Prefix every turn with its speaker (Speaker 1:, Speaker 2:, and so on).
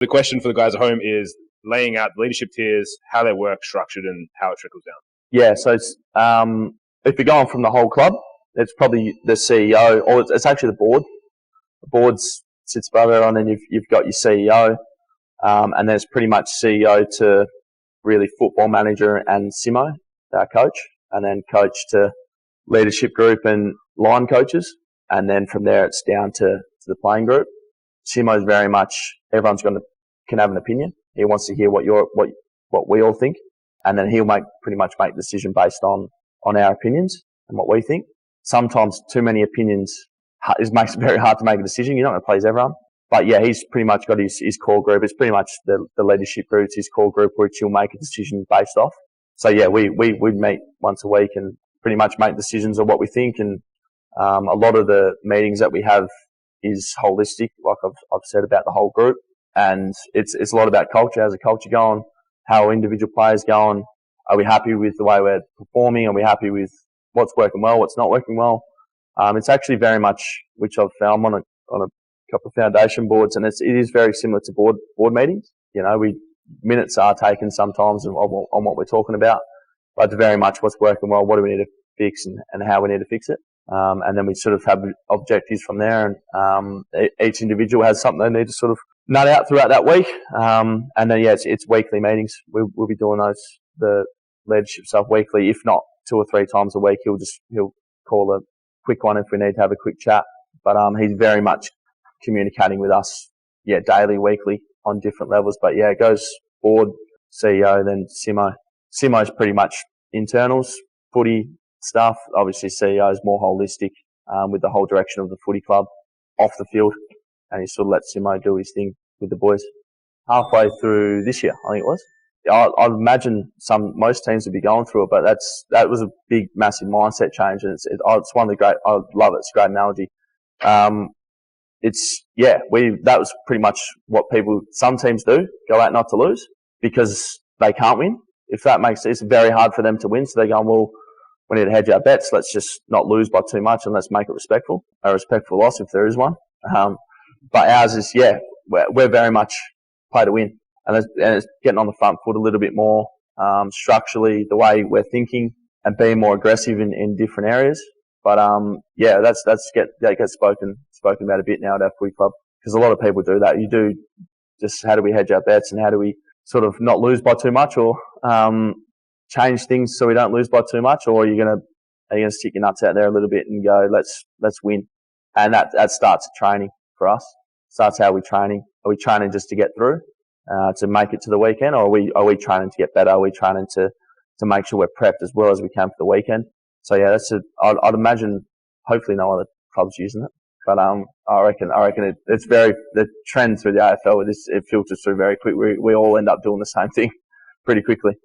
Speaker 1: The question for the guys at home is laying out the leadership tiers, how they work, structured, and how it trickles down.
Speaker 2: Yeah, so it's, if you're going from the whole club, it's probably the CEO, or it's actually the board. The board sits above everyone, and you've got your CEO, and then it's pretty much CEO to really football manager and Simo, our coach, and then coach to leadership group and line coaches, and then from there it's down to the playing group. Simo's very much everyone's can have an opinion. He wants to hear what we all think, and then he'll pretty much make the decision based on our opinions and what we think. Sometimes too many opinions makes it very hard to make a decision. You're not going to please everyone. But yeah, he's pretty much got his core group. It's pretty much the leadership group. It's his core group which he'll make a decision based off. So yeah, we meet once a week and pretty much make decisions of what we think. And a lot of the meetings that we have is holistic, like I've said about the whole group. And it's a lot about culture. How's the culture going? How are individual players going? Are we happy with the way we're performing? Are we happy with what's working well, what's not working well? It's actually very much, which I've found on a couple of foundation boards, and it is very similar to board meetings. You know, minutes are taken sometimes on what we're talking about, but it's very much what's working well, what do we need to fix, and how we need to fix it. And then we sort of have objectives from there, and each individual has something they need to sort of nut out throughout that week. And then yeah, it's weekly meetings. We'll be doing the leadership stuff weekly, if not 2 or 3 times a week. He'll call a quick one if we need to have a quick chat. But he's very much communicating with us, daily, weekly on different levels. But yeah, it goes board, CEO, then Simo. Simo's pretty much internals, footy stuff. Obviously, CEO is more holistic with the whole direction of the footy club off the field, and he sort of lets Simo do his thing with the boys. Halfway through this year, I think it was. I'd imagine most teams would be going through it, but that was a big, massive mindset change, and it's one of the great. I love it. It's a great analogy. That was pretty much what some teams do, go out not to lose because they can't win. If that makes sense, it's very hard for them to win. So they're going, well, we need to hedge our bets. Let's just not lose by too much and let's make it respectful. A respectful loss if there is one. But ours is, we're very much play to win. And it's getting on the front foot a little bit more, structurally, the way we're thinking and being more aggressive in different areas. But, that gets spoken about a bit now at our footy club because a lot of people do that. You do just how do we hedge our bets and how do we sort of not lose by too much or, change things so we don't lose by too much, or are you going to stick your nuts out there a little bit and go, let's win. And that starts at training for us. Starts how we're training. Are we training just to get through, to make it to the weekend, or are we training to get better? Are we training to make sure we're prepped as well as we can for the weekend? So yeah, I'd imagine hopefully no other clubs using it, but I reckon it's the trend through the AFL. It filters through very quick. We all end up doing the same thing pretty quickly.